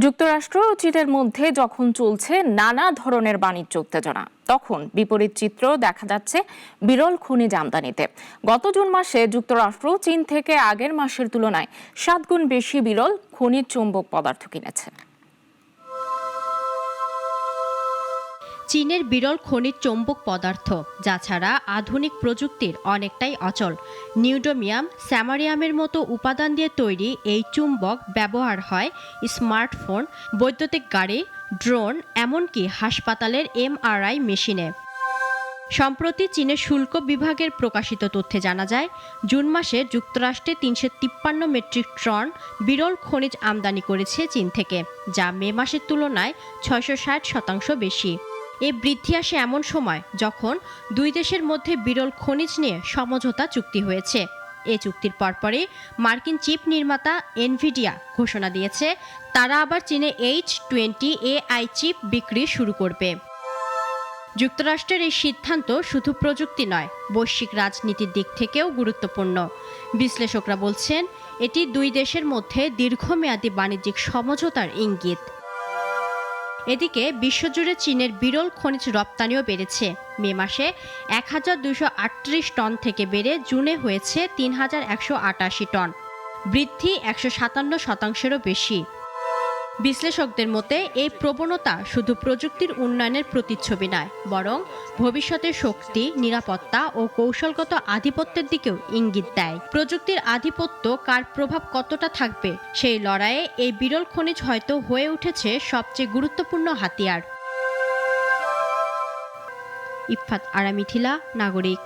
যুক্তরাষ্ট্র ও চীনের মধ্যে যখন চলছে নানা ধরনের বাণিজ্য উত্তেজনা, তখন বিপরীত চিত্র দেখা যাচ্ছে বিরল খনিজ আমদানিতে। গত জুন মাসে যুক্তরাষ্ট্র চীন থেকে আগের মাসের তুলনায় 7 গুণ বেশি বিরল খনিজ চৌম্বক পদার্থ কিনেছে। চীনের বিরল খনিজ চৌম্বক পদার্থ, যা ছাড়া আধুনিক প্রযুক্তির অনেকটাই অচল। নিউডোমিয়াম, স্যামারিয়ামের মতো উপাদান দিয়ে তৈরি এই চুম্বক ব্যবহার হয় স্মার্টফোন, বৈদ্যুতিক গাড়ি, ড্রোন, এমনকি হাসপাতালের MRI মেশিনে। সম্প্রতি চীনের শুল্ক বিভাগের প্রকাশিত তথ্যে জানা যায়, জুন মাসে যুক্তরাষ্ট্রে 353 মেট্রিক টন বিরল খনিজ আমদানি করেছে চীন থেকে, যা মে মাসের তুলনায় 660% বেশি। এই বৃদ্ধি আসে এমন সময় যখন দুই দেশের মধ্যে বিরল খনিজ নিয়ে সমঝোতা চুক্তি হয়েছে। এ চুক্তির পরপরই মার্কিন চিপ নির্মাতা এনভিডিয়া ঘোষণা দিয়েছে তারা আবার চীনে H20 AI চিপ বিক্রি শুরু করবে। যুক্তরাষ্ট্রের এই সিদ্ধান্ত শুধু প্রযুক্তি নয়, বৈশ্বিক রাজনীতির দিক থেকেও গুরুত্বপূর্ণ। বিশ্লেষকরা বলছেন, এটি দুই দেশের মধ্যে দীর্ঘমেয়াদী বাণিজ্যিক সমঝোতার ইঙ্গিত। এদিকে বিশ্বজুড়ে চীনের বিরল খনিজ রপ্তানিও বেড়েছে। মে মাসে 1238 টন থেকে বেড়ে জুনে হয়েছে 3188 টন, বৃদ্ধি 157%-এরও বেশি। বিশ্লেষকদের মতে এই প্রবণতা শুধু প্রযুক্তির উন্নয়নের প্রতিচ্ছবি নয়, বরং ভবিষ্যতের শক্তি, নিরাপত্তা ও কৌশলগত আধিপত্যের দিকেও ইঙ্গিত দেয়। প্রযুক্তির আধিপত্য কার প্রভাব কতটা থাকবে, সেই লড়াইয়ে এই বিরল খনিজ হয়তো হয়ে উঠেছে সবচেয়ে গুরুত্বপূর্ণ হাতিয়ার। ইফফাত আরা মিথিলা, নাগরিক।